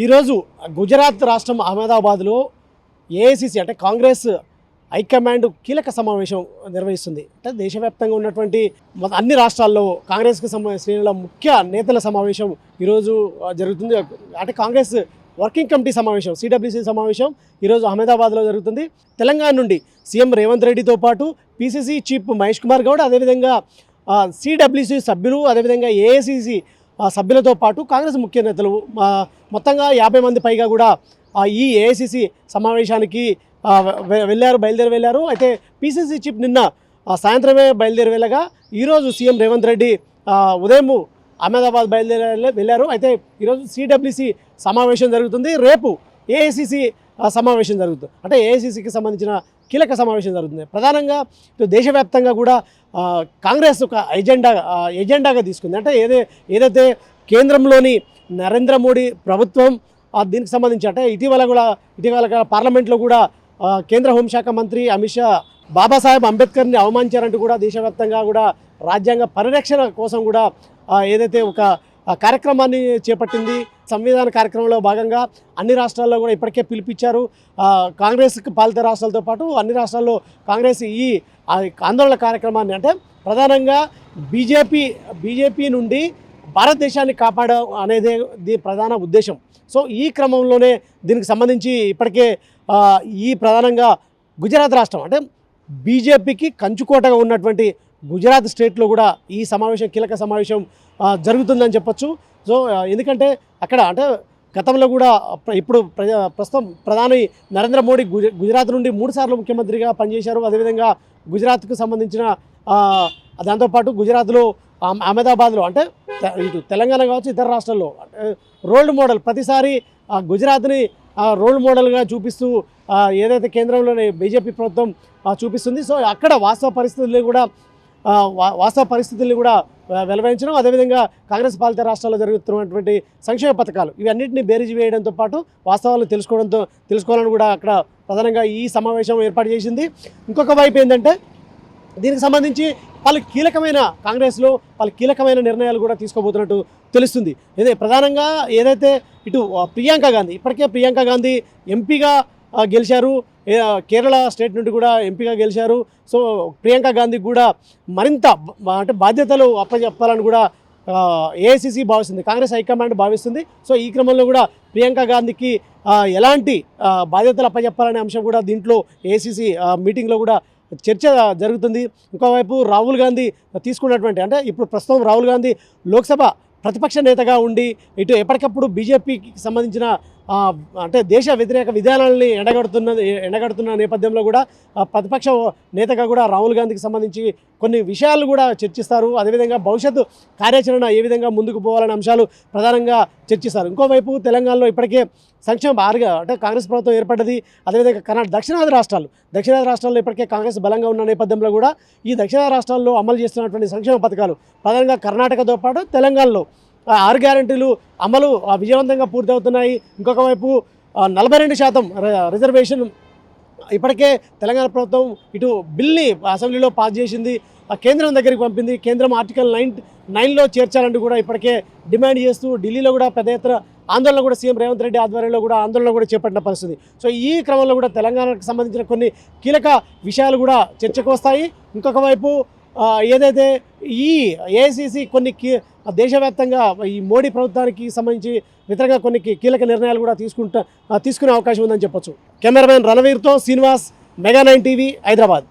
ఈరోజు గుజరాత్ రాష్ట్రం అహ్మదాబాద్లో ఏఐసిసి అంటే కాంగ్రెస్ హైకమాండ్ కీలక సమావేశం నిర్వహిస్తుంది. అంటే దేశవ్యాప్తంగా ఉన్నటువంటి అన్ని రాష్ట్రాల్లో కాంగ్రెస్కి శ్రేణుల ముఖ్య నేతల సమావేశం ఈరోజు జరుగుతుంది. అంటే కాంగ్రెస్ వర్కింగ్ కమిటీ సమావేశం సిడబ్ల్యూసి సమావేశం ఈరోజు అహ్మదాబాద్లో జరుగుతుంది. తెలంగాణ నుండి సీఎం రేవంత్ రెడ్డితో పాటు పిసిసి చీఫ్ మహేష్ కుమార్ గౌడ్, అదేవిధంగా సిడబ్ల్యూసి సభ్యులు, అదేవిధంగా ఏఐసిసి సభ్యులతో పాటు కాంగ్రెస్ ముఖ్య నేతలు మొత్తంగా 50 మంది పైగా కూడా ఈ ఏఐసిసి సమావేశానికి బయలుదేరి వెళ్ళారు. అయితే పిసిసి చీఫ్ నిన్న సాయంత్రమే బయలుదేరి వెళ్ళగా ఈరోజు సీఎం రేవంత్ రెడ్డి ఉదయం అహ్మదాబాద్ వెళ్ళారు. అయితే ఈరోజు సిడబ్ల్యూసి సమావేశం జరుగుతుంది. రేపు ఏఐసిసి సమావేశం జరుగుతుంది. అంటే ఏఐసిసికి సంబంధించిన కీలక సమావేశం జరుగుతుంది. ప్రధానంగా ఇటు దేశవ్యాప్తంగా కూడా కాంగ్రెస్ ఒక ఎజెండాగా తీసుకుంది. అంటే ఏదైతే కేంద్రంలోని నరేంద్ర మోడీ ప్రభుత్వం దీనికి సంబంధించి అంటే ఇటీవల పార్లమెంట్లో కూడా కేంద్ర హోంశాఖ మంత్రి అమిత్ షా బాబాసాహెబ్ అంబేద్కర్ని అవమానించారంటూ కూడా దేశవ్యాప్తంగా కూడా రాజ్యాంగ పరిరక్షణ కోసం కూడా ఏదైతే ఒక కార్యక్రమాన్ని చేపట్టింది. సంవిధాన కార్యక్రమంలో భాగంగా అన్ని రాష్ట్రాల్లో కూడా ఇప్పటికే పిలిపించారు. కాంగ్రెస్కి పాలిత రాష్ట్రాలతో పాటు అన్ని రాష్ట్రాల్లో కాంగ్రెస్ ఈ ఆందోళన కార్యక్రమాన్ని అంటే ప్రధానంగా బీజేపీ నుండి భారతదేశాన్ని కాపాడడం అనేది ప్రధాన ఉద్దేశం. సో ఈ క్రమంలోనే దీనికి సంబంధించి ఇప్పటికే ఈ ప్రధానంగా గుజరాత్ రాష్ట్రం అంటే బీజేపీకి కంచుకోటగా ఉన్నటువంటి గుజరాత్ స్టేట్లో కూడా ఈ సమావేశం కీలక సమావేశం జరుగుతుందని చెప్పొచ్చు. సో ఎందుకంటే అక్కడ అంటే గతంలో కూడా ఇప్పుడు ప్రస్తుతం ప్రధాని నరేంద్ర మోడీ గుజరాత్ నుండి 3 సార్లు ముఖ్యమంత్రిగా పనిచేశారు. అదేవిధంగా గుజరాత్కు సంబంధించిన దాంతోపాటు గుజరాత్లో అహ్మదాబాద్లో అంటే ఇటు తెలంగాణ కావచ్చు ఇతర రాష్ట్రాల్లో రోల్ మోడల్ ప్రతిసారి గుజరాత్ని రోల్ మోడల్గా చూపిస్తూ ఏదైతే కేంద్రంలోని బీజేపీ ప్రభుత్వం చూపిస్తుంది. సో అక్కడ వాస్తవ పరిస్థితుల్ని కూడా వెలువరించడం, అదేవిధంగా కాంగ్రెస్ పాలిత రాష్ట్రాల్లో జరుగుతున్నటువంటి సంక్షేమ పథకాలు ఇవన్నింటినీ బేరీజు వేయడంతో పాటు వాస్తవాలను తెలుసుకోవాలని కూడా అక్కడ ప్రధానంగా ఈ సమావేశం ఏర్పాటు చేసింది. ఇంకొక వైపు ఏంటంటే దీనికి సంబంధించి కాంగ్రెస్లో వాళ్ళు కీలకమైన నిర్ణయాలు కూడా తీసుకోబోతున్నట్టు తెలుస్తుంది. ప్రధానంగా ఏదైతే ఇటు ఇప్పటికే ప్రియాంక గాంధీ ఎంపీగా గెలిచారు, కేరళ స్టేట్ నుండి కూడా ఎంపీగా గెలిచారు. సో ప్రియాంక గాంధీకి కూడా మరింత అంటే బాధ్యతలు అప్పచెప్పాలని కూడా ఏఐసిసి భావిస్తుంది, కాంగ్రెస్ హైకమాండ్ భావిస్తుంది. సో ఈ క్రమంలో కూడా ప్రియాంక గాంధీకి ఎలాంటి బాధ్యతలు అప్పచెప్పాలనే అంశం కూడా దీంట్లో ఏఐసిసి మీటింగ్లో కూడా చర్చ జరుగుతుంది. ఇంకోవైపు రాహుల్ గాంధీ తీసుకున్నటువంటి అంటే ఇప్పుడు ప్రస్తుతం రాహుల్ గాంధీ లోక్సభ ప్రతిపక్ష నేతగా ఉండి ఇటు ఎప్పటికప్పుడు బీజేపీకి సంబంధించిన అంటే దేశ వ్యతిరేక విధానాలని ఎండగడుతున్న నేపథ్యంలో కూడా ప్రతిపక్ష నేతగా కూడా రాహుల్ గాంధీకి సంబంధించి కొన్ని విషయాలు కూడా చర్చిస్తారు. అదేవిధంగా భవిష్యత్తు కార్యాచరణ ఏ విధంగా ముందుకు పోవాలనే అంశాలు ప్రధానంగా చర్చిస్తారు. ఇంకోవైపు తెలంగాణలో ఇప్పటికే సంక్షేమ అంటే కాంగ్రెస్ ప్రభుత్వం ఏర్పడ్డది. అదేవిధంగా దక్షిణాది రాష్ట్రాల్లో ఇప్పటికే కాంగ్రెస్ బలంగా ఉన్న నేపథ్యంలో కూడా ఈ దక్షిణాది రాష్ట్రాల్లో అమలు చేస్తున్నటువంటి సంక్షేమ పథకాలు ప్రధానంగా కర్ణాటకతో పాటు తెలంగాణలో 6 గ్యారెంటీలు అమలు విజయవంతంగా పూర్తవుతున్నాయి. ఇంకొక వైపు 42% రిజర్వేషన్ ఇప్పటికే తెలంగాణ ప్రభుత్వం ఇటు బిల్ని అసెంబ్లీలో పాస్ చేసింది, కేంద్రం దగ్గరికి పంపింది. కేంద్రం ఆర్టికల్ 9లో చేర్చాలంటూ కూడా ఇప్పటికే డిమాండ్ చేస్తూ ఢిల్లీలో కూడా పెద్ద ఎత్తున ఆందోళన కూడా సీఎం రేవంత్ రెడ్డి ఆధ్వర్యంలో కూడా ఆందోళన కూడా చేపట్టిన పరిస్థితి. సో ఈ క్రమంలో కూడా తెలంగాణకు సంబంధించిన కొన్ని కీలక విషయాలు కూడా చర్చకు వస్తాయి. ఇంకొక వైపు ఏదైతే ఈ ఏఐసిసి కొన్ని దేశవ్యాప్తంగా ఈ మోడీ ప్రభుత్వానికి సంబంధించి వ్యతిరేకంగా కొన్ని కీలక నిర్ణయాలు కూడా తీసుకునే అవకాశం ఉందని చెప్పొచ్చు. కెమెరామెన్ రణవీర్తో శ్రీనివాస్, మెగా 9 టీవీ, హైదరాబాద్.